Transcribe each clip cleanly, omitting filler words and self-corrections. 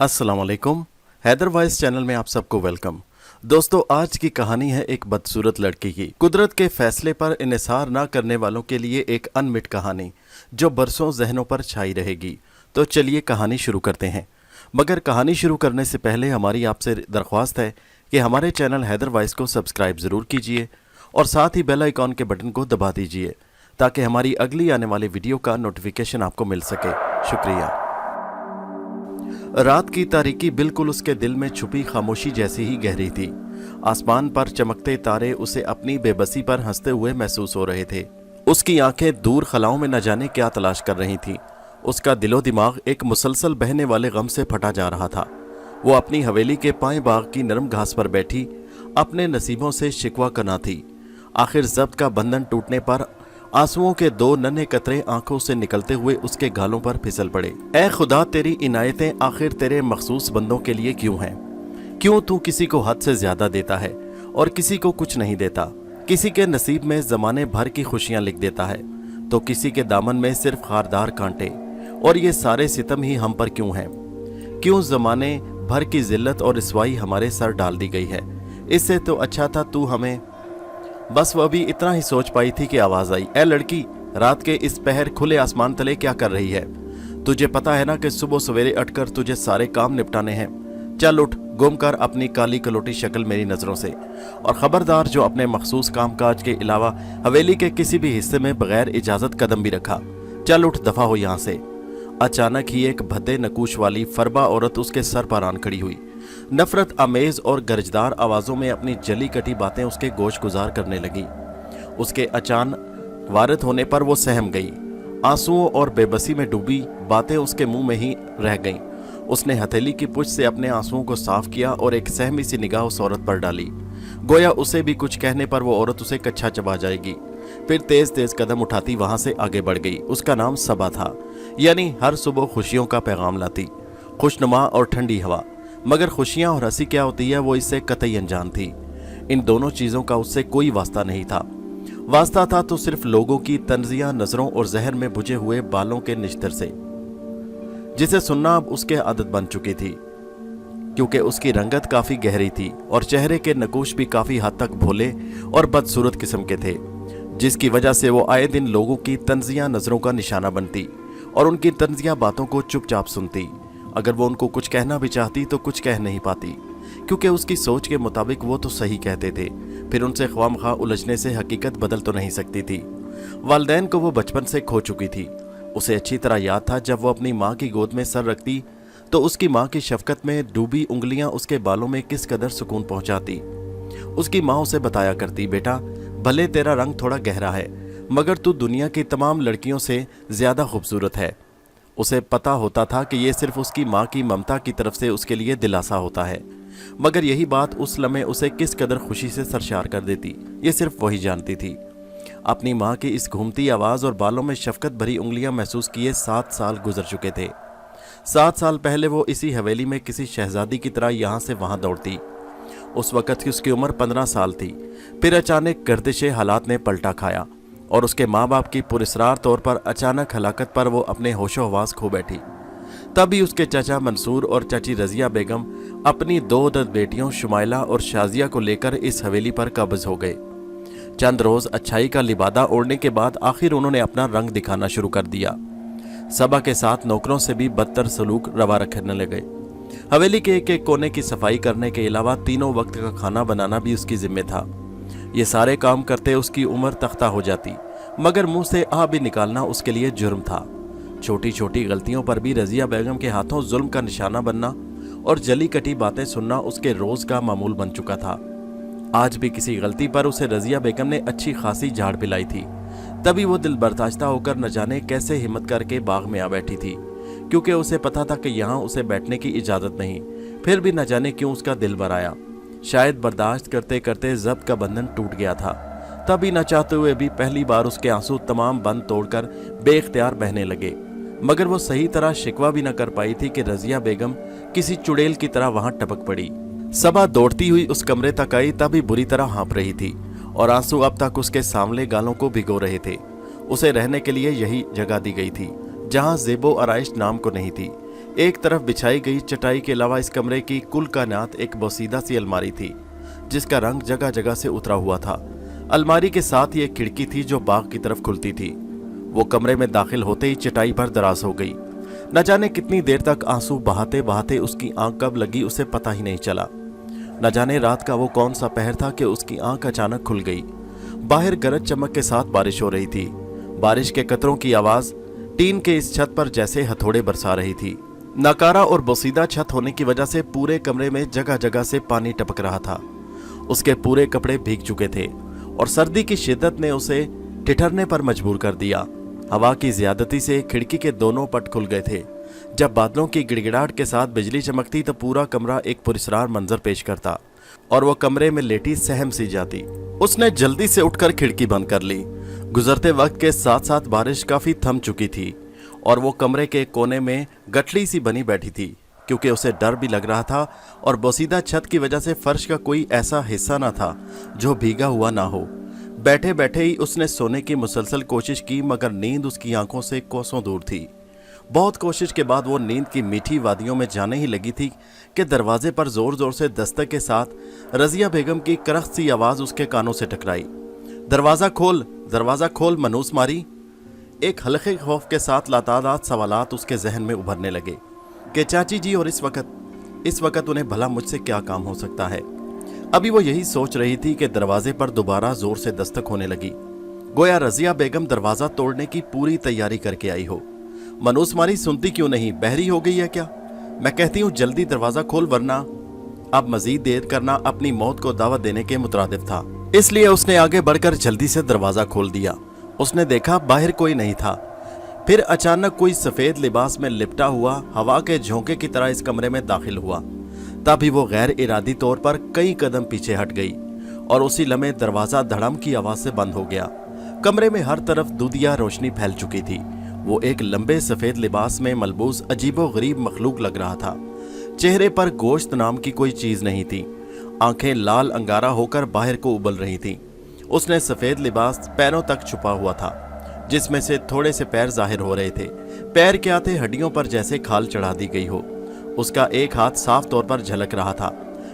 अस्सलाम वालेकुम। Haider voice channel में आप सबको वेलकम। दोस्तों, आज की कहानी है एक बदसूरत लड़की की। कुदरत के फैसले पर इन्हिसार ना करने वालों के लिए एक अनमिट कहानी जो बरसों जहनों पर छाई रहेगी। तो चलिए कहानी शुरू करते हैं। मगर कहानी शुरू करने से पहले हमारी आपसे दरख्वास्त है कि हमारे चैनल हैदर वॉइस को सब्सक्राइब ज़रूर कीजिए और साथ ही बेल आइकॉन के बटन को दबा दीजिए ताकि हमारी अगली आने वाली वीडियो का नोटिफिकेशन आपको मिल सके। शुक्रिया। रात की तारीकी बिल्कुल उसके दिल में छुपी खामोशी जैसी ही गहरी थी। आसमान पर चमकते तारे उसे अपनी बेबसी पर हंसते हुए महसूस हो रहे थे। उसकी आंखें दूर खलाओं में न जाने क्या तलाश कर रही थीं। उसका दिलो दिमाग एक मुसलसल बहने वाले गम से फटा जा रहा था। वो अपनी हवेली के पाएं बाग की नरम घास पर बैठी अपने नसीबों से शिकवा करना थी। आखिर ज़ब्त का बंधन टूटने पर आंसुओं के दो नन्हे कतरे आंखों से निकलते हुए उसके गालों पर फिसल पड़े। ऐ खुदा, तेरी इनायतें आखिर तेरे मखसूस बंदों के लिए क्यों हैं? क्यों तू किसी को हद से ज्यादा देता है और किसी को कुछ नहीं देता? किसी के नसीब में जमाने भर की खुशियां लिख देता है तो किसी के दामन में सिर्फ खारदार कांटे। और ये सारे सितम ही हम पर क्यों हैं? क्यों जमाने भर की जिल्लत और रिसवाई हमारे सर डाल दी गई है? इससे तो अच्छा था तू हमें। बस वो अभी इतना ही सोच पाई थी कि आवाज आई, ए लड़की, रात के इस पहर खुले आसमान तले क्या कर रही है? तुझे पता है ना कि सुबह सवेरे उठकर तुझे सारे काम निपटाने हैं। चल उठ, गुम कर अपनी काली कलोटी शक्ल मेरी नजरों से। और खबरदार, जो अपने मखसूस कामकाज के अलावा हवेली के किसी भी हिस्से में बगैर इजाजत कदम भी रखा, चल उठ, दफा हो यहाँ से। अचानक ही एक भद्दे नकूश वाली फरबा औरत उसके सर पर आन खड़ी हुई। नफरत आमेज और गरजदार आवाजों में अपनी जली कटी बातें उसके गोश गुजार करने लगी। उसके अचानक वारिद होने पर वो सहम गई। आंसुओं और बेबसी में डूबी बातें उसके मुंह में ही रह गईं। उसने हथेली की पुछ से अपने आंसुओं को साफ किया और एक सहमी सी निगाह उस औरत पर डाली। गोया उसे भी कुछ कहने पर वो औरत उसे कच्छा चबा जाएगी। फिर तेज तेज कदम उठाती वहां से आगे बढ़ गई। उसका नाम सबा था, यानी हर सुबह खुशियों का पैगाम लाती। खुशनुमा और ठंडी हवा। मगर खुशियां और हंसी क्या होती है वो इससे कतई अनजान थी। इन दोनों चीजों का उससे कोई वास्ता नहीं था। वास्ता था तो सिर्फ लोगों की तंजिया नजरों और जहर में बुझे हुए बालों के निश्तर से, जिसे सुनना अब उसके आदत बन चुकी थी, क्योंकि उसकी रंगत काफी गहरी थी और चेहरे के नकूश भी काफी हद तक भोले और बदसूरत किस्म के थे, जिसकी वजह से वो आए दिन लोगों की तंजिया नजरों का निशाना बनती और उनकी तंजिया बातों को चुपचाप सुनती। अगर वो उनको कुछ कहना भी चाहती तो कुछ कह नहीं पाती, क्योंकि उसकी सोच के मुताबिक वो तो सही कहते थे। फिर उनसे ख्वामखा उलझने से हकीकत बदल तो नहीं सकती थी। वालिदैन को वो बचपन से खो चुकी थी। उसे अच्छी तरह याद था जब वो अपनी माँ की गोद में सर रखती तो उसकी माँ की शफकत में डूबी उंगलियां उसके बालों में किस कदर सुकून पहुंचाती। उसकी माँ उसे बताया करती, बेटा, भले तेरा रंग थोड़ा गहरा है मगर तू दुनिया की तमाम लड़कियों से ज्यादा खूबसूरत है। उसे पता होता था कि ये सिर्फ उसकी माँ की ममता की तरफ से उसके लिए दिलासा होता है, मगर यही बात उस लम्हे उसे किस कदर खुशी से सरशार कर देती, ये सिर्फ वही जानती थी। अपनी माँ की इस घूमती आवाज़ और बालों में शफकत भरी उंगलियां महसूस किए 7 साल गुजर चुके थे। 7 साल पहले वो इसी हवेली में किसी शहजादी की तरह यहाँ से वहाँ दौड़ती। उस वक़्त की उसकी उम्र 15 साल थी। फिर अचानक गर्दिश हालात ने पलटा खाया और उसके माँ बाप की पुरस्रार तौर पर अचानक हलाकत पर वो अपने होशो हवास खो बैठी। तभी उसके चाचा मंसूर और चाची रजिया बेगम अपनी 2 दर्द बेटियों शुमाइला और शाजिया को लेकर इस हवेली पर कब्ज हो गए। चंद रोज अच्छाई का लिबादा ओढ़ने के बाद आखिर उन्होंने अपना रंग दिखाना शुरू कर दिया। सबा के साथ नौकरों से भी बदतर सलूक रवा रखने लगे। हवेली के एक एक कोने की सफाई करने के अलावा तीनों वक्त का खाना बनाना भी उसकी जिम्मे था। ये सारे काम करते उसकी उम्र तख्ता हो जाती, मगर मुंह से आ भी निकालना उसके लिए जुर्म था। छोटी छोटी गलतियों पर भी रजिया बेगम के हाथों जुल्म का निशाना बनना और जली कटी बातें सुनना उसके रोज का मामूल बन चुका था। आज भी किसी गलती पर उसे रजिया बेगम ने अच्छी खासी झाड़ पिलाई थी। तभी वो दिल बर्दाश्ता होकर न जाने कैसे हिम्मत करके बाग में आ बैठी थी, क्योंकि उसे पता था कि यहाँ उसे बैठने की इजाजत नहीं। फिर भी न जाने क्यों उसका दिल भर आया। शायद बर्दाश्त करते करते ज़ब्त का बंधन टूट गया था। तभी न चाहते हुए भी पहली बार उसके आंसू तमाम बंद तोड़कर बेख्तियार बहने लगे। मगर वो सही तरह शिकवा भी न कर पाई थी कि रजिया बेगम किसी चुड़ैल की तरह वहां टपक पड़ी। सबा दौड़ती हुई उस कमरे तक आई, तभी बुरी तरह हाँप रही थी और आंसू अब तक उसके सामने गालों को भिगो रहे थे। उसे रहने के लिए यही जगह दी गई थी जहां ज़ेबो आराइश नाम को नहीं थी। एक तरफ बिछाई गई चटाई के अलावा इस कमरे की कुल कायनात एक बोसीदा सी अलमारी थी जिसका रंग जगह जगह से उतरा हुआ था। अलमारी के साथ ही एक खिड़की थी जो बाग की तरफ खुलती थी। वो कमरे में दाखिल होते ही चटाई पर दराज हो गई। न जाने कितनी देर तक आंसू बहाते बहाते उसकी आंख कब लगी उसे पता ही नहीं चला। न जाने रात का वो कौन सा पहर था कि उसकी आंख अचानक खुल गई। बाहर गरज चमक के साथ बारिश हो रही थी। बारिश के कतरों की आवाज टीन के इस छत पर जैसे हथौड़े बरसा रही थी। नकारा और बोसीदा छत होने की वजह से पूरे कमरे में जगह जगह से पानी टपक रहा था। उसके पूरे कपड़े भीग चुके थे और सर्दी की शिद्दत ने उसे ठिठुरने पर मजबूर कर दिया। हवा की ज्यादती से खिड़की के दोनों पट खुल गए थे। जब बादलों की गिड़गिड़ाहट के साथ बिजली चमकती तो पूरा कमरा एक पुरस्कार मंजर पेश करता और वो कमरे में लेटी सहम सी जाती। उसने जल्दी से उठकर खिड़की बंद कर ली। गुजरते वक्त के साथ साथ बारिश काफी थम चुकी थी और वो कमरे के कोने में गठली सी बनी बैठी थी क्योंकि उसे डर भी लग रहा था और बोसीदा छत की वजह से फर्श का कोई ऐसा हिस्सा न था जो भीगा हुआ ना हो। बैठे बैठे ही उसने सोने की मुसलसल कोशिश की मगर नींद उसकी आंखों से कोसों दूर थी। बहुत कोशिश के बाद वो नींद की मीठी वादियों में जाने ही लगी थी कि दरवाजे पर जोर जोर से दस्तक के साथ रजिया बेगम की करख्त सी आवाज उसके कानों से टकराई। दरवाजा खोल मनूस मारी। एक हल्के खौफ के साथ लातादाद सवालात उसके जहन में उभरने लगे कि चाची जी और इस वक्त उन्हें भला मुझसे क्या काम हो सकता है। अभी वो यही सोच रही थी कि दरवाजे पर दोबारा जोर से दस्तक होने लगी। गोया रजिया बेगम दरवाजा तोड़ने की पूरी तैयारी करके आई हो। मनूस मारी सुनती क्यों नहीं, बहरी हो गई है क्या? मैं कहती हूँ जल्दी दरवाजा खोल वरना। अब मजीद देर करना अपनी मौत को दावत देने के मुतरादिफ था, इसलिए उसने आगे बढ़कर जल्दी से दरवाजा खोल दिया। उसने देखा बाहर कोई नहीं था। फिर अचानक कोई सफेद लिबास में लिपटा हुआ हवा के झोंके की तरह इस कमरे में दाखिल हुआ। तभी वो गैर इरादी तौर पर कई कदम पीछे हट गई और उसी लम्हे दरवाजा धड़म की आवाज से बंद हो गया। कमरे में हर तरफ दूधिया रोशनी फैल चुकी थी। वो एक लंबे सफेद लिबास में मलबूस अजीबो गरीब मखलूक लग रहा था। चेहरे पर गोश्त नाम की कोई चीज नहीं थी। आंखें लाल अंगारा होकर बाहर को उबल रही थीं। उसने सफेद लिबास पैरों तक छुपा हुआ था जिसमें से थोड़े से पैर जाहिर हो रहे थे। पैर क्या थे, हड्डियों पर जैसे खाल चढ़ा दी गई हो। उसका एक हाथ साफ तौर पर झलक रहा था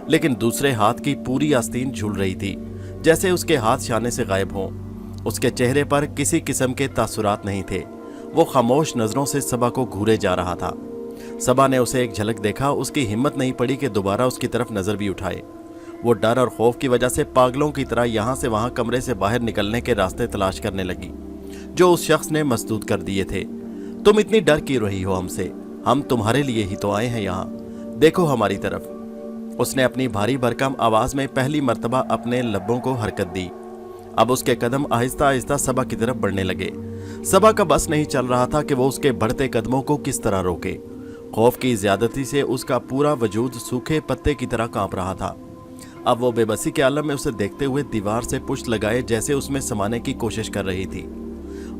लेकिन दूसरे हाथ की पूरी आस्तीन झूल रही थी जैसे उसके हाथ शाने से गायब हों। उसके चेहरे पर किसी किस्म के तासुरात नहीं थे। वो खामोश नजरों से सबा को घूरे जा रहा था। सबा ने उसे एक झलक देखा। उसकी हिम्मत नहीं पड़ी कि दोबारा उसकी तरफ नजर भी उठाए। वो डर और खौफ की वजह से पागलों की तरह यहाँ से वहां कमरे से बाहर निकलने के रास्ते तलाश करने लगी जो उस शख्स ने मसदूद कर दिए थे। तुम इतनी डर क्यों रही हो हमसे? हम तुम्हारे लिए ही तो आए हैं यहाँ, देखो हमारी तरफ। उसने अपनी भारी भरकम आवाज में पहली मर्तबा अपने लब्बों को हरकत दी। अब उसके कदम आहिस्ता आहिस्ता सबा की तरफ बढ़ने लगे। सबा का बस नहीं चल रहा था कि वो उसके बढ़ते कदमों को किस तरह रोके। खौफ की ज्यादती से उसका पूरा वजूद सूखे पत्ते की तरह कांप रहा था। अब वो बेबसी के आलम में उसे देखते हुए दीवार से पुष्ट लगाए जैसे उसमें समाने की कोशिश कर रही थी।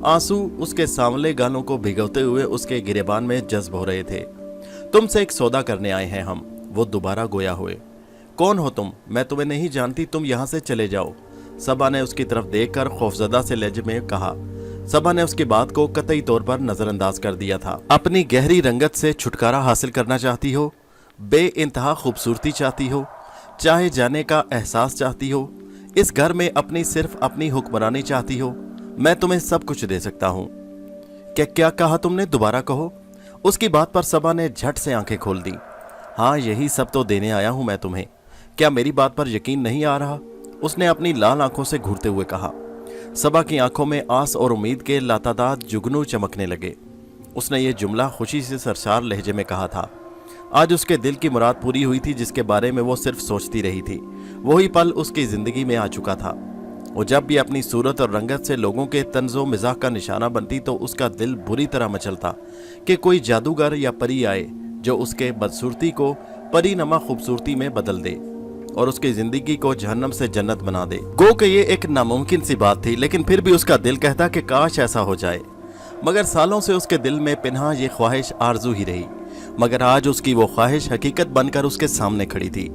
आंसू उसके सांवले गालों को भिगोते हुए उसके गिरेबान में जज्ब हो रहे थे। तुमसे एक सौदा करने आए हैं हम, वो दोबारा गोया हुए। कौन हो तुम? मैं तुम्हें नहीं जानती, तुम यहाँ से चले जाओ। सबा ने उसकी तरफ देखकर खौफजदा से लहजे में कहा। सबा ने उसकी बात को कतई तौर पर नजरअंदाज कर दिया था। अपनी गहरी रंगत से छुटकारा हासिल करना चाहती हो, बेइंतहा खूबसूरती चाहती हो, चाहे जाने का एहसास चाहती हो, इस घर में सिर्फ अपनी हुक्मरानी चाहती हो, मैं तुम्हें सब कुछ दे सकता हूँ। क्या कहा तुमने? दोबारा कहो। उसकी बात पर सबा ने झट से आंखें खोल दी। हाँ, यही सब तो देने आया हूं मैं तुम्हें। क्या मेरी बात पर यकीन नहीं आ रहा? उसने अपनी लाल आंखों से घूरते हुए कहा। सबा की आंखों में आस और उम्मीद के लातादाद जुगनू चमकने लगे। उसने ये जुमला खुशी से सरसार लहजे में कहा था। आज उसके दिल की मुराद पूरी हुई थी जिसके बारे में वो सिर्फ सोचती रही थी। वही पल उसकी जिंदगी में आ चुका था। वो जब भी अपनी सूरत और रंगत से लोगों के तंजो मिजाह का निशाना बनती तो उसका दिल बुरी तरह मचलता कि कोई जादूगर या परी आए जो उसके बदसूरती को परी नमा खूबसूरती में बदल दे और उसकी जिंदगी को जहन्नम से जन्नत बना दे। गो कि ये एक नामुमकिन सी बात थी, लेकिन फिर भी उसका दिल कहता कि काश ऐसा हो जाए। मगर सालों से उसके दिल में पिन्हा ये ख्वाहिश आरजू ही रही, मगर आज उसकी वो ख्वाहिश हकीकत बनकर उसके सामने खड़ी थी।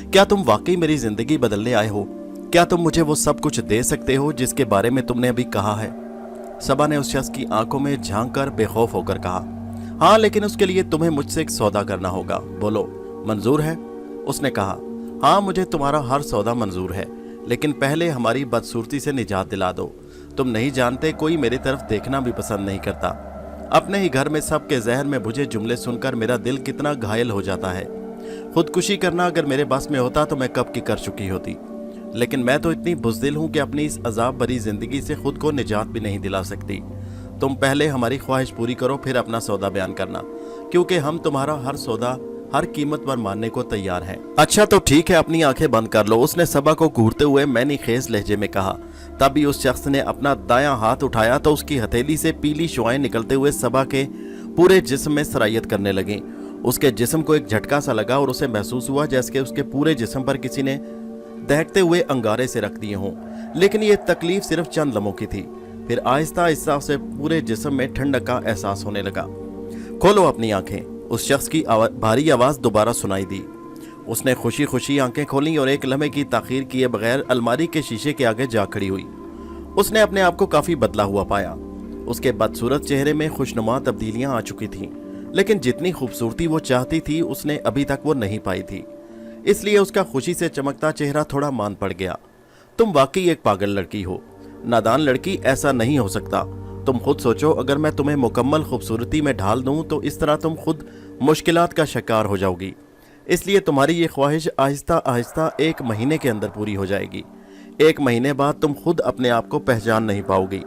क्या तुम वाकई मेरी जिंदगी बदलने आए हो? क्या तुम मुझे वो सब कुछ दे सकते हो जिसके बारे में तुमने अभी कहा है? सबा ने उस शख्स की आंखों में झांक कर बेखौफ होकर कहा। हाँ, लेकिन उसके लिए तुम्हें मुझसे एक सौदा करना होगा। बोलो, मंजूर है? उसने कहा, हाँ, मुझे तुम्हारा हर सौदा मंजूर है, लेकिन पहले हमारी बदसूरती से निजात दिला दो। तुम नहीं जानते, कोई मेरी तरफ देखना भी पसंद नहीं करता। अपने ही घर में सबके जहन में बुझे जुमले सुनकर मेरा दिल कितना घायल हो जाता है। खुदकुशी करना अगर मेरे बस में होता तो मैं कब की कर चुकी होती, लेकिन मैं तो इतनी बुज़दिल हूँ कि अपनी इस अजाब भरी जिंदगी से खुद को निजात भी नहीं दिला सकती। तुम पहले हमारी ख्वाहिश पूरी करो, फिर अपना सौदा बयान करना, क्योंकि हम तुम्हारा हर सौदा हर कीमत पर मानने को तैयार हैं। अच्छा तो ठीक है, अपनी आंखें बंद कर लो, उसने सबा को घूरते हुए मैनी खेज लहजे में कहा। तभी उस शख्स ने अपना दायां हाथ उठाया तो उसकी हथेली से पीली शुआएं निकलते हुए सबा के पूरे जिस्म में सरायत करने लगीं। उसके जिस्म को एक झटका सा लगा और उसे महसूस हुआ जैसे कि उसके पूरे जिस्म पर किसी ने दहकते हुए अंगारे से रख दिए हों। लेकिन ये तकलीफ सिर्फ चंद लम्हों की थी। फिर आहिस्ता आहिस्ता उसे पूरे जिस्म में ठंडक का एहसास होने लगा। खोलो अपनी आंखें, उस शख्स की भारी आवाज दोबारा सुनाई दी। उसने खुशी खुशी आंखें खोली और एक लम्हे की ताखीर किए बगैर अलमारी के शीशे के आगे जा खड़ी हुई। उसने अपने आप को काफी बदला हुआ पाया। उसके बदसूरत चेहरे में खुशनुमा तब्दीलियां आ चुकी थीं, लेकिन जितनी खूबसूरती वो चाहती थी उसने अभी तक वो नहीं पाई थी। इसलिए उसका खुशी से चमकता चेहरा थोड़ा मान पड़ गया। तुम वाकई एक पागल लड़की हो, नादान लड़की, ऐसा नहीं हो सकता। तुम खुद सोचो, अगर मैं तुम्हें मुकम्मल खूबसूरती में ढाल दूं तो इस तरह तुम खुद मुश्किलात का शिकार हो जाओगी। इसलिए तुम्हारी ये ख्वाहिश आहिस्ता आहिस्ता 1 महीने के अंदर पूरी हो जाएगी। 1 महीने बाद तुम खुद अपने आप को पहचान नहीं पाओगी।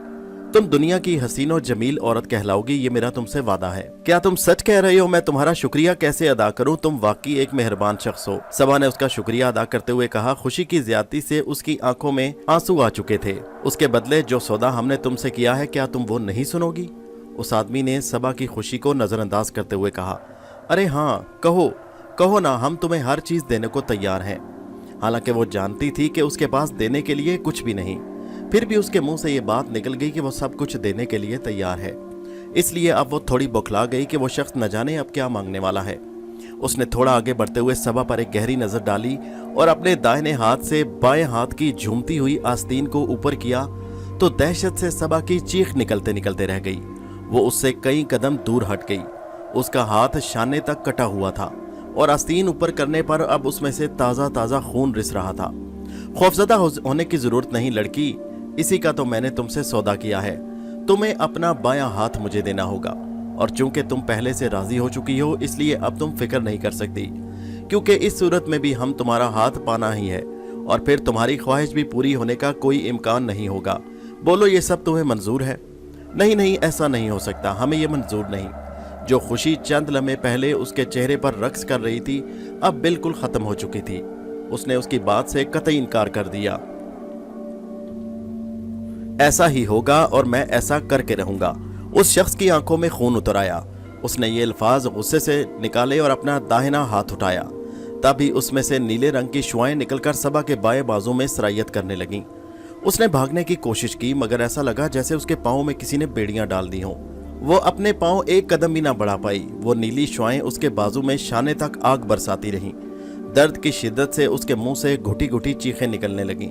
तुम दुनिया की हसीन और जमील औरत कहलाओगी, ये मेरा तुमसे वादा है। क्या तुम सच कह रहे हो? मैं तुम्हारा शुक्रिया कैसे अदा करूं? तुम वाकई एक मेहरबान शख्स हो। सबा ने उसका शुक्रिया अदा करते हुए कहा। खुशी की ज्यादती से उसकी आंखों में आंसू आ चुके थे। उसके बदले जो सौदा हमने तुमसे किया है, क्या तुम वो नहीं सुनोगी? उस आदमी ने सबा की खुशी को नजरअंदाज करते हुए कहा, अरे हाँ, कहो कहो ना, हम तुम्हें हर चीज देने को तैयार हैं। हालांकि वो जानती थी कि उसके पास देने के लिए कुछ भी नहीं, फिर भी उसके मुंह से ये बात निकल गई कि वो सब कुछ देने के लिए तैयार है। इसलिए अब वो थोड़ी बौखला गई कि वो शख्स न जाने अब क्या मांगने वाला है। उसने थोड़ा आगे बढ़ते हुए सबा पर एक गहरी नजर डाली और अपने दाहिने हाथ से बाएं हाथ की झूमती हुई आस्तीन को ऊपर किया तो दहशत से सबा की चीख निकलते निकलते रह गई। वो उससे कई कदम दूर हट गई। उसका हाथ शाने तक कटा हुआ था और आस्तीन ऊपर करने पर अब उसमें से ताज़ा ताज़ा खून रिस रहा था। खौफजदा होने की जरूरत नहीं लड़की, इसी का तो मैंने तुमसे सौदा किया है। तुम्हें अपना बायां हाथ मुझे देना होगा, और चूंकि तुम पहले से राजी हो चुकी हो इसलिए अब तुम फिक्र नहीं कर सकती, क्योंकि इस सूरत में भी हम तुम्हारा हाथ पाना ही है और फिर तुम्हारी ख्वाहिश भी पूरी होने का कोई इम्कान नहीं होगा। बोलो, ये सब तुम्हें मंजूर है? नहीं नहीं, ऐसा नहीं हो सकता, हमें ये मंजूर नहीं। जो खुशी चंद लम्हे पहले उसके चेहरे पर रक्स कर रही थी अब बिल्कुल खत्म हो चुकी थी। उसने उसकी बात से कतई इनकार कर दिया। ऐसा ही होगा और मैं ऐसा करके रहूंगा। उस शख्स की आंखों में खून उतर आया। उसने ये अल्फाज गुस्से से निकाले और अपना दाहिना हाथ उठाया। तभी उसमें से नीले रंग की शुआएं निकलकर सबा के बाएं बाजू में सरायत करने लगीं। उसने भागने की कोशिश की, मगर ऐसा लगा जैसे उसके पाँव में किसी ने बेड़ियां डाल दी हों। वो अपने पाँव एक कदम भी ना बढ़ा पाई। वो नीली शुआएं उसके बाजू में शाने तक आग बरसाती रहीं। दर्द की शिद्दत से उसके मुंह से घुटी घुटी चीखें निकलने लगीं।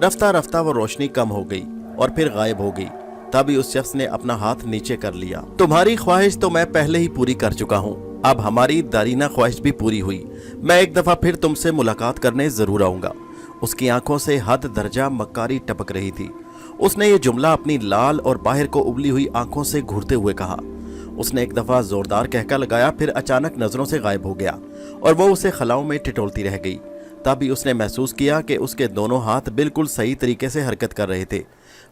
रफ्ता रफ्ता वो रोशनी कम हो गई और फिर गायब हो गई। तभी उस शख्स ने अपना हाथ नीचे कर लिया। तुम्हारी ख्वाहिश तो मैं पहले ही पूरी कर चुका हूँ, अब हमारी दारीना ख्वाहिश भी पूरी हुई। मैं एक दफा फिर तुमसे मुलाकात करने जरूर आऊंगा। उसकी आंखों से हद दर्जा मक्कारी टपक रही थी। उसने ये जुमला अपनी लाल और बाहर को उबली हुई आंखों से घूरते हुए कहा। उसने एक दफा जोरदार कहका लगाया, फिर अचानक नजरों से गायब हो गया और वो उसे खलाओं में टिटोलती रह गई। तभी उसने महसूस किया कि उसके दोनों हाथ बिल्कुल सही तरीके से हरकत कर रहे थे।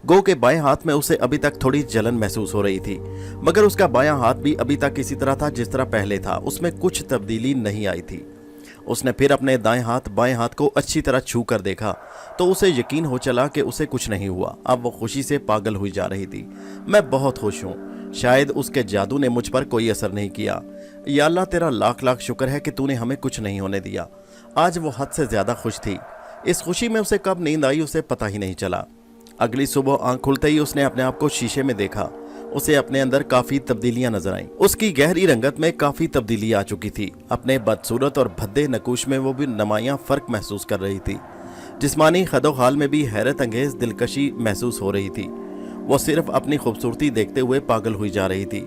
गो के बाएं हाथ में उसे अभी तक थोड़ी जलन महसूस हो रही थी, मगर उसका बायां हाथ भी अभी तक इसी तरह था जिस तरह पहले था। उसमें कुछ तब्दीली नहीं आई थी। उसने फिर अपने दाएं हाथ बाएं हाथ को अच्छी तरह छू कर देखा तो उसे यकीन हो चला कि उसे कुछ नहीं हुआ। अब वो खुशी से पागल हुई जा रही थी। मैं बहुत खुश हूँ, शायद उसके जादू ने मुझ पर कोई असर नहीं किया। या अल्लाह, तेरा लाख लाख शुक्र है कि तूने हमें कुछ नहीं होने दिया। आज वो हद से ज्यादा खुश थी। इस खुशी में उसे कब नींद आई उसे पता ही नहीं चला। अगली सुबह आंख खुलते ही उसने अपने आप को शीशे में देखा। उसे अपने अंदर काफी तब्दीलियां नजर आईं। उसकी गहरी रंगत में काफी तब्दीली आ चुकी थी। अपने बदसूरत और भद्दे नकूश में वो भी नुमायां फर्क महसूस कर रही थी। जिस्मानी खदोखाल में भी हैरत अंगेज दिलकशी महसूस हो रही थी। वो सिर्फ अपनी खूबसूरती देखते हुए पागल हुई जा रही थी।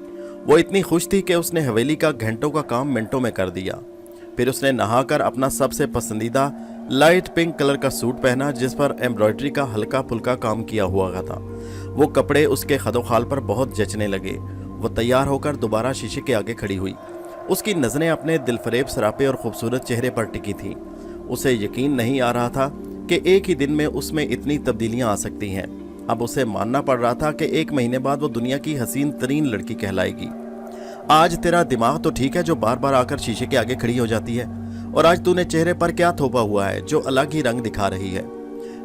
वो इतनी खुश थी कि उसने हवेली का घंटों का काम मिनटों में कर दिया। फिर उसने नहाकर अपना सबसे पसंदीदा लाइट पिंक कलर का सूट पहना जिस पर एम्ब्रॉयडरी का हल्का फुल्का काम किया हुआ था। वो कपड़े उसके खदोखाल पर बहुत जचने लगे। वो तैयार होकर दोबारा शीशे के आगे खड़ी हुई। उसकी नज़रें अपने दिलफरेब सरापे और खूबसूरत चेहरे पर टिकी थीं। उसे यकीन नहीं आ रहा था कि एक ही दिन में उसमें इतनी तब्दीलियां आ सकती हैं। अब उसे मानना पड़ रहा था कि 1 महीने बाद वो दुनिया की हसीन तरीन लड़की कहलाएगी। आज तेरा दिमाग तो ठीक है जो बार बार आकर शीशे के आगे खड़ी हो जाती है, और आज तूने चेहरे पर क्या थोपा हुआ है जो अलग ही रंग दिखा रही है।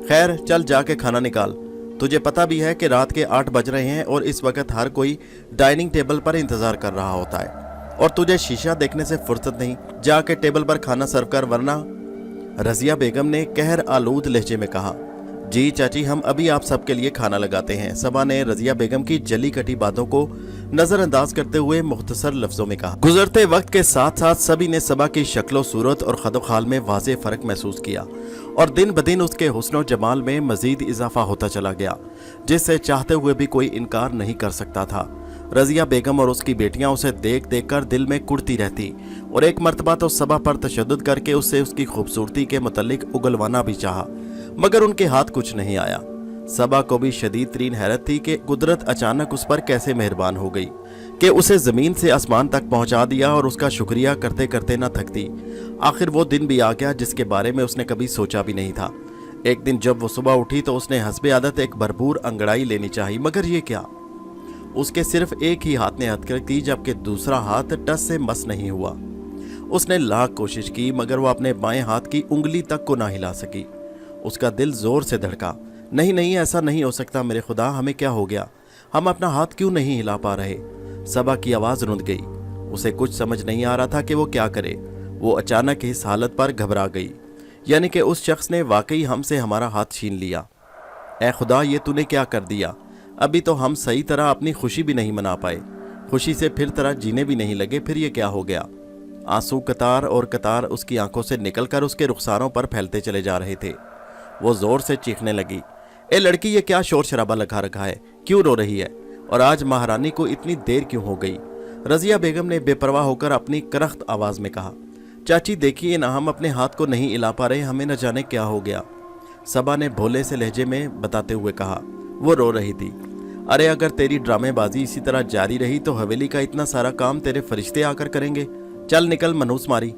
खैर चल जाके खाना निकाल। तुझे पता भी है कि रात के 8 बज रहे हैं और इस वक्त हर कोई डाइनिंग टेबल पर इंतजार कर रहा होता है, और तुझे शीशा देखने से फुर्सत नहीं। जाके टेबल पर खाना सर्व कर, वरना। रजिया बेगम ने कहर आलूद लहजे में कहा। जी चाची, हम अभी आप सबके लिए खाना लगाते हैं। सबा ने रजिया बेगम की जली कटी बातों को नजरअंदाज करते हुए मुख्तसर लफ्जों में कहा। गुजरते वक्त के साथ साथ सभी ने सबा की शक्लो सूरत और खदोखाल में वाज़े फर्क महसूस किया, और दिन ब दिन उसके हुस्न जमाल में मजीद इजाफा होता चला गया, जिससे चाहते हुए भी कोई इनकार नहीं कर सकता था। रजिया बेगम और उसकी बेटियां उसे देख देख कर दिल में कुड़ती रहती, और एक मर्तबा तो सबा पर तशद्दुद करके उससे उसकी खूबसूरती के मुतल्लिक उगलवाना भी चाहा, मगर उनके हाथ कुछ नहीं आया। सबा को भी शदीद तरीन हैरत थी कि कुदरत अचानक उस पर कैसे मेहरबान हो गई कि उसे जमीन से आसमान तक पहुंचा दिया, और उसका शुक्रिया करते करते न थकती। आखिर वो दिन भी आ गया जिसके बारे में उसने कभी सोचा भी नहीं था। एक दिन जब वो सुबह उठी तो उसने हस्बे आदत एक भरपूर अंगड़ाई लेनी चाहिए, मगर ये क्या, उसके सिर्फ एक ही हाथ ने हथकड़ी की, जबकि दूसरा हाथ टस से मस नहीं हुआ। उसने लाख कोशिश की, मगर वो अपने बाएं हाथ की उंगली तक को ना हिला सकी। उसका दिल जोर से धड़का। नहीं नहीं, ऐसा नहीं हो सकता, मेरे खुदा, हमें क्या हो गया, हम अपना हाथ क्यों नहीं हिला पा रहे। सबा की आवाज़ रुंध गई। उसे कुछ समझ नहीं आ रहा था कि वो क्या करे। वो अचानक इस हालत पर घबरा गई, यानी कि उस शख्स ने वाकई हमसे हमारा हाथ छीन लिया। ए खुदा, ये तूने क्या कर दिया। अभी तो हम सही तरह अपनी खुशी भी नहीं मना पाए, खुशी से फिर तरह जीने भी नहीं लगे, फिर ये क्या हो गया। आंसू कतार और कतार उसकी आंखों से निकलकर उसके रुखसारों पर फैलते चले जा रहे थे। वो जोर से चीखने लगी, ए लड़की, ये क्या शोर शराबा लगा रखा है, क्यों रो रही है, और आज महारानी को इतनी देर क्यों हो गई। रजिया बेगम ने बेपरवाह होकर अपनी करख्त आवाज में कहा, चाची देखिए ना, हम अपने हाथ को नहीं हिला पा रहे, हमें न जाने क्या हो गया। सबा ने भोले से लहजे में बताते हुए कहा। वो रो रही थी। अरे अगर तेरी ड्रामेबाजी इसी तरह जारी रही तो हवेली का इतना सारा काम तेरे फरिश्ते आकर करेंगे। चल निकल मनहूस मारी।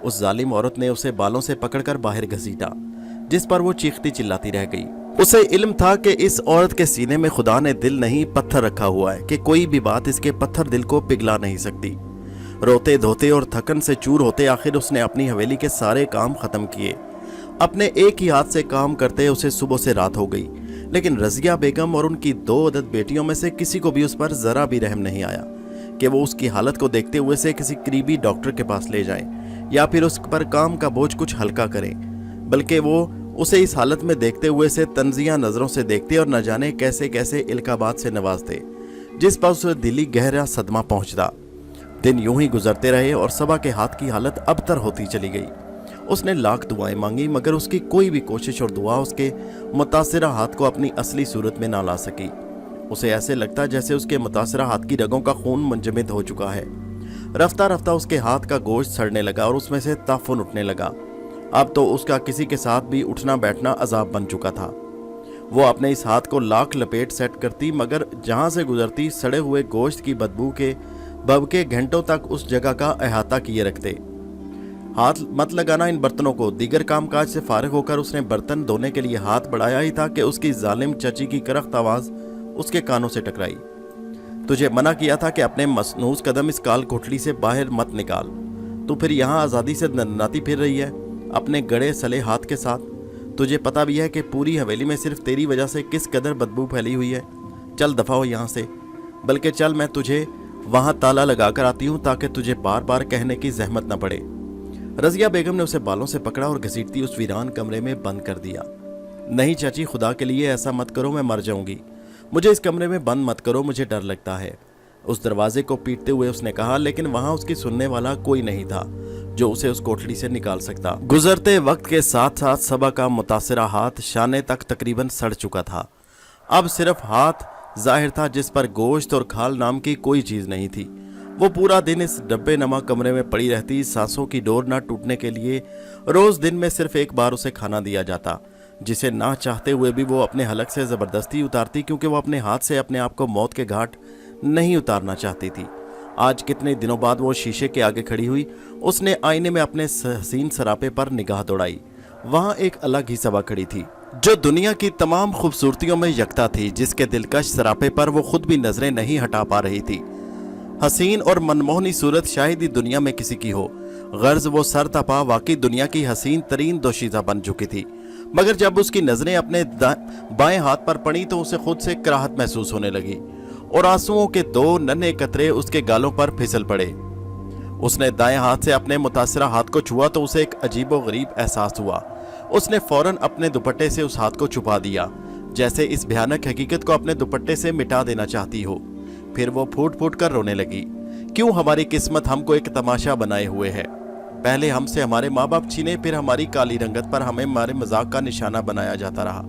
उस जालिम औरत ने उसे बालों से पकड़कर बाहर घसीटा, जिस पर वो चीखती चिल्लाती रह गई। उसे इल्म था कि इस औरत के सीने में खुदा ने दिल नहीं पत्थर रखा हुआ है, कि कोई भी बात इसके पत्थर दिल को पिघला नहीं सकती। रोते धोते और थकन से चूर होते आखिर उसने अपनी हवेली के सारे काम खत्म किए। अपने एक ही हाथ से काम करते उसे सुबह से रात हो गई, लेकिन रजिया बेगम और उनकी 2 अदद बेटियों में से किसी को भी उस पर जरा भी रहम नहीं आया कि वो उसकी हालत को देखते हुए से किसी करीबी डॉक्टर के पास ले जाएं या फिर उस पर काम का बोझ कुछ हल्का करें, बल्कि वो उसे इस हालत में देखते हुए से तंजिया नजरों से देखते और न जाने कैसे कैसे इल्काबात से नवाजते, जिस पर उसे दिली गहरा सदमा पहुंचता। दिन यूं ही गुजरते रहे और सबा के हाथ की हालत अबतर होती चली गई। उसने लाख दुआएं मांगी, मगर उसकी कोई भी कोशिश और दुआ उसके मुतासिरा हाथ को अपनी असली सूरत में ना ला सकी। उसे ऐसे लगता जैसे उसके मुतासिरा हाथ की रगों का खून मुंजमद हो चुका है। रफ्ता रफ्ता उसके हाथ का गोश्त सड़ने लगा और उसमें से ताफुन उठने लगा। अब तो उसका किसी के साथ भी उठना बैठना अजाब बन चुका था। वो अपने इस हाथ को लाख लपेट सेट करती, मगर जहां से गुजरती सड़े हुए गोश्त की बदबू के बबके घंटों तक उस जगह का अहाता किए रखते। हाथ मत लगाना इन बर्तनों को। दीगर कामकाज से फारिग होकर उसने बर्तन धोने के लिए हाथ बढ़ाया ही था कि उसकी जालिम चची की करख्त आवाज उसके कानों से टकराई। तुझे मना किया था कि अपने मसनूस कदम इस काल कोठली से बाहर मत निकाल। तू फिर यहाँ आज़ादी से नन्नाती फिर रही है अपने गड़े सले हाथ के साथ। तुझे पता भी है कि पूरी हवेली में सिर्फ तेरी वजह से किस कदर बदबू फैली हुई है। चल दफा हो यहाँ से, बल्कि चल मैं तुझे वहाँ ताला लगा कर आती हूँ ताकि तुझे बार बार कहने की जहमत न पड़े। रजिया बेगम ने उसे बालों से पकड़ा और घसीटती उस वीरान कमरे में बंद कर दिया। नहीं चाची, खुदा के लिए ऐसा मत करो, मैं मर जाऊंगी। मुझे इस कमरे में बंद मत करो, मुझे डर लगता है। उस दरवाजे को पीटते हुए उसने कहा, लेकिन वहां उसकी सुनने वाला कोई नहीं था जो उसे उस कोठड़ी से निकाल सकता। गुजरते वक्त के साथ साथ सबा का मुतासिरा हाथ शाने तक तकरीबन सड़ चुका था। अब सिर्फ हाथ जाहिर था जिस पर गोश्त और खाल नाम की कोई चीज नहीं थी। वो पूरा दिन इस डब्बे नमा कमरे में पड़ी रहती, सांसों की डोर न टूटने के लिए रोज दिन में सिर्फ एक बार उसे खाना दिया जाता, जिसे ना चाहते हुए भी वो अपने हलक से जबरदस्ती उतारती, क्योंकि वो अपने हाथ से अपने आप को मौत के घाट नहीं उतारना चाहती थी। आज कितने दिनों बाद वो शीशे के आगे खड़ी हुई, उसने आईने में अपने हसीन सरापे पर निगाह दौड़ाई। वहां एक अलग ही सबा खड़ी थी, जो दुनिया की तमाम खूबसूरतियों में यकता थी, जिसके दिलकश सरापे पर वो खुद भी नजरें नहीं हटा पा रही थी। हसीन और मनमोहनी सूरत शायद ही दुनिया में किसी की हो, गर्ज वो सर तपा वाकई दुनिया की हसीन तरीन दोशीज़ा बन चुकी थी। मगर जब उसकी नजरें अपने बाएं हाथ पर पड़ी तो उसे खुद से कराहत महसूस होने लगी और आंसुओं के दो नन्हे कतरे उसके गालों पर फिसल पड़े। उसने दाएं हाथ से अपने मुतासरा हाथ को छुआ तो उसे एक अजीबो गरीब एहसास हुआ। उसने फौरन अपने दुपट्टे से उस हाथ को छुपा दिया, जैसे इस भयानक हकीकत को अपने दुपट्टे से मिटा देना चाहती हो। फिर वो फूट फूट कर रोने लगी। क्यों हमारी किस्मत हमको एक तमाशा बनाए हुए है। पहले हमसे हमारे माँ बाप छीने, फिर हमारी काली रंगत पर हमें हमारे मजाक का निशाना बनाया जाता रहा,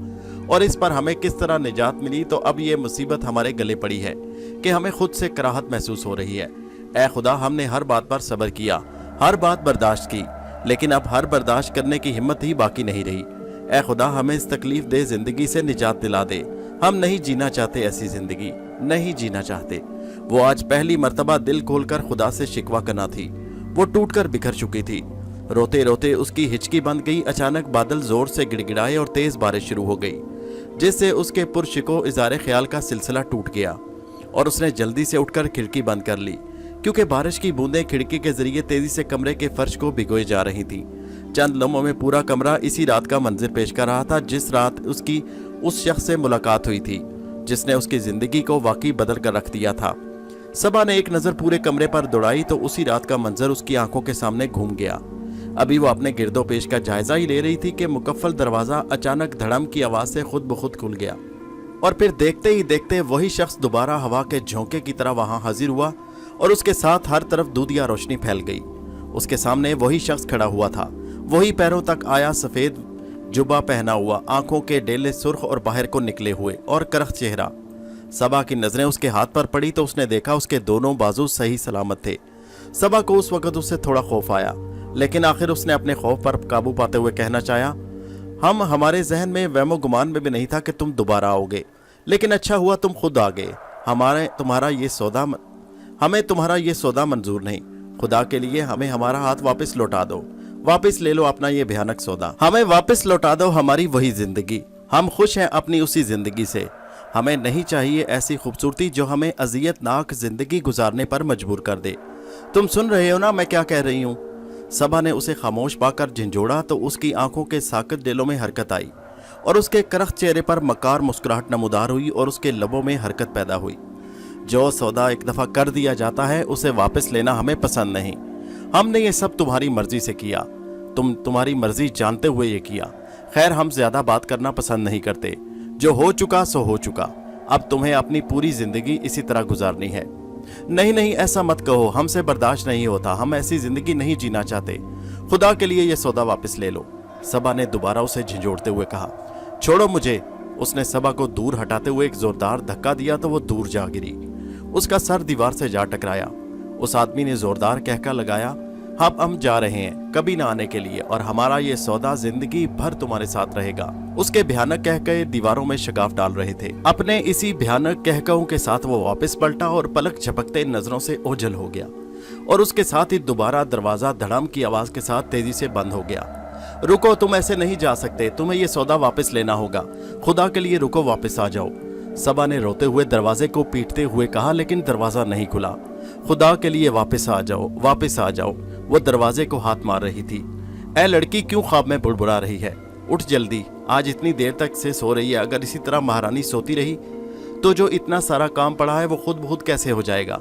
और इस पर हमें किस तरह निजात मिली तो अब ये मुसीबत हमारे गले पड़ी है कि हमें खुद से कराहत महसूस हो रही है। ऐ खुदा, हमने हर बात पर सब्र किया, हर बात बर्दाश्त की, लेकिन अब हर बर्दाश्त करने की हिम्मत ही बाकी नहीं रही। ऐ खुदा, हमें इस तकलीफ दे जिंदगी से निजात दिला दे। हम नहीं जीना चाहते ऐसी जिंदगी, नहीं जीना चाहते। वो आज पहली मर्तबा दिल खोलकर खुदा से शिकवा करना थी। वो टूटकर बिखर चुकी थी। रोते रोते उसकी हिचकी बंद गई। अचानक बादल जोर से गिड़गिड़ाए और तेज बारिश शुरू हो गई, जिससे उसके पुरशिको इज़ारे ख्याल का सिलसिला टूट गया और उसने जल्दी से उठकर खिड़की बंद कर ली, क्योंकि बारिश की बूंदें खिड़की के जरिए तेजी से कमरे के फर्श को भिगोए जा रही थी। चंद लम्हों में पूरा कमरा इसी रात का मंजर पेश कर रहा था, जिस रात उसकी उस शख्स से मुलाकात हुई थी जिसने उसकी जिंदगी को वाकई बदल कर रख दिया था। सबा ने एक नज़र पूरे कमरे पर दौड़ाई तो उसी रात का मंजर उसकी आंखों के सामने घूम गया। अभी वो अपने गिरदो पेश का जायजा ही ले रही थी कि मुकफ्फल दरवाज़ा अचानक धड़म की आवाज़ से खुद ब खुद खुल गया, और फिर देखते ही देखते वही शख्स दोबारा हवा के झोंके की तरह वहां हाजिर हुआ और उसके साथ हर तरफ दूधिया रोशनी फैल गई। उसके सामने वही शख्स खड़ा हुआ था, वही पैरों तक आया सफ़ेद जुबा पहना हुआ, आंखों के डेले सुर्ख और बाहर को निकले हुए और करख चेहरा। सबा की नजरें उसके हाथ पर पड़ी तो उसने देखा उसके दोनों बाजू सही सलामत थे। सबा को उस वक्त उससे थोड़ा खौफ आया, लेकिन आखिर उसने अपने खौफ पर काबू पाते हुए कहना चाहा, हमारे जहन में वहमो गुमान में भी नहीं था कि तुम दोबारा आओगे, लेकिन अच्छा हुआ तुम खुद आ गए। हमें तुम्हारा ये सौदा मंजूर नहीं। खुदा के लिए हमें हमारा हाथ वापस लौटा दो, वापस ले लो अपना ये भयानक सौदा। हमें वापस लौटा दो हमारी वही जिंदगी। हम खुश हैं अपनी उसी जिंदगी से। हमें नहीं चाहिए ऐसी खूबसूरती जो हमें अजियतनाक जिंदगी गुजारने पर मजबूर कर दे। तुम सुन रहे हो ना मैं क्या कह रही हूँ। सबा ने उसे खामोश पाकर झंझोड़ा तो उसकी आंखों के साकत दिलों में हरकत आई और उसके करख चेहरे पर मकार मुस्कुराहट नमूदार हुई और उसके लबों में हरकत पैदा हुई। जो सौदा एक दफ़ा कर दिया जाता है उसे वापस लेना हमें पसंद नहीं। हमने ये सब तुम्हारी मर्जी से किया, तुम्हारी मर्जी जानते हुए ये किया। खैर, हम ज्यादा बात करना पसंद नहीं करते। जो हो चुका सो हो चुका। अब तुम्हें अपनी पूरी जिंदगी इसी तरह गुजारनी है। नहीं नहीं, ऐसा मत कहो, हमसे बर्दाश्त नहीं होता। हम ऐसी जिंदगी नहीं जीना चाहते। खुदा के लिए ये सौदा वापस ले लो। सबा ने दोबारा उसे झंझोड़ते हुए कहा, छोड़ो मुझे। उसने सबा को दूर हटाते हुए एक जोरदार धक्का दिया तो वो दूर जा गिरी। उसका सर दीवार से जा टकराया। उस आदमी ने जोरदार कहका लगाया, अब हम जा रहे हैं कभी ना आने के लिए, और हमारा ये सौदा जिंदगी भर तुम्हारे साथ रहेगा। उसके भयानक कहकहे दीवारों में शगाफ डाल रहे थे। अपने इसी भयानक कहकहों के साथ वो वापस पलटा और पलक झपकते नजरों से ओझल हो गया, और उसके साथ ही दोबारा दरवाजा धड़ाम की आवाज के साथ तेजी से बंद हो गया। रुको, तुम ऐसे नहीं जा सकते। तुम्हें ये सौदा वापस लेना होगा। खुदा के लिए रुको, वापस आ जाओ। सबा ने रोते हुए दरवाजे को पीटते हुए कहा, लेकिन दरवाजा नहीं खुला। खुदा के लिए वापस आ जाओ, वापस आ जाओ। वो दरवाजे को हाथ मार रही थी। ऐ लड़की, क्यों ख्वाब में बुड़बुड़ा रही है? उठ जल्दी, आज इतनी देर तक से सो रही है। अगर इसी तरह महारानी सोती रही तो जो इतना सारा काम पड़ा है वो खुद ब खुद कैसे हो जाएगा?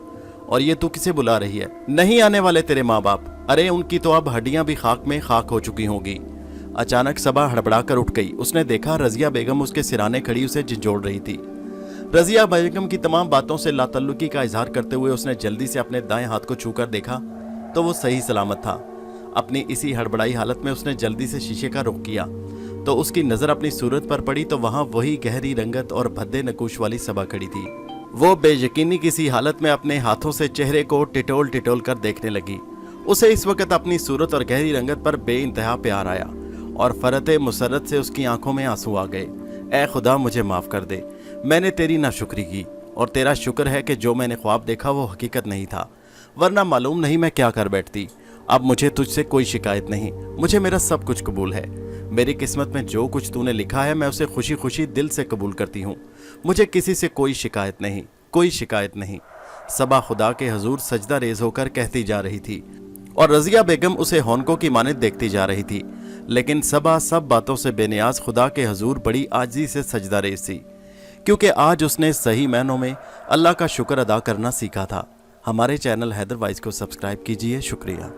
और ये तू किसे बुला रही है? नहीं आने वाले तेरे माँ बाप? अरे उनकी तो अब हड्डियां भी खाक में खाक हो चुकी होंगी। अचानक सबा हड़बड़ा कर उठ गई। उसने देखा रजिया बेगम उसके सिराने खड़ी उसे झंझोड़ रही थी। रजिया बेगम की तमाम बातों से लातल्लुकी का इजहार करते हुए उसने जल्दी से अपने दाएं हाथ को छूकर देखा तो वो सही सलामत था। अपनी इसी हड़बड़ाई हालत में उसने जल्दी से शीशे का रुख किया तो उसकी नजर अपनी सूरत पर पड़ी तो वहां वही गहरी रंगत और भद्दे नकूश वाली सबा खड़ी थी। वो बेयकीनी किसी हालत में अपने हाथों से चेहरे को टिटोल टिटोल कर देखने लगी। उसे इस वक्त अपनी सूरत और गहरी रंगत पर बेइंतहा प्यार आया और फरते मुसरत से उसकी आंखों में आंसू आ गए। ऐ खुदा, मुझे माफ़ कर दे, मैंने तेरी नाशुक्री की और तेरा शुक्र है कि जो मैंने ख्वाब देखा वो हकीकत नहीं था, वरना मालूम नहीं मैं क्या कर बैठती। अब मुझे तुझसे कोई शिकायत नहीं, मुझे मेरा सब कुछ कबूल है। मेरी किस्मत में जो कुछ तूने लिखा है मैं उसे खुशी खुशी दिल से कबूल करती हूँ। मुझे किसी से कोई शिकायत नहीं, कोई शिकायत नहीं। सबा खुदा के हजूर सजदा रेज होकर कहती जा रही थी और रजिया बेगम उसे हौनकों की मानित देखती जा रही थी। लेकिन सबा सब बातों से बेनियाज खुदा के हजूर बड़ी आजिज़ी से सजदा रेज थी, क्योंकि आज उसने सही मायनों में अल्लाह का शुक्र अदा करना सीखा था। हमारे चैनल हैदर वाइज को सब्सक्राइब कीजिए। शुक्रिया।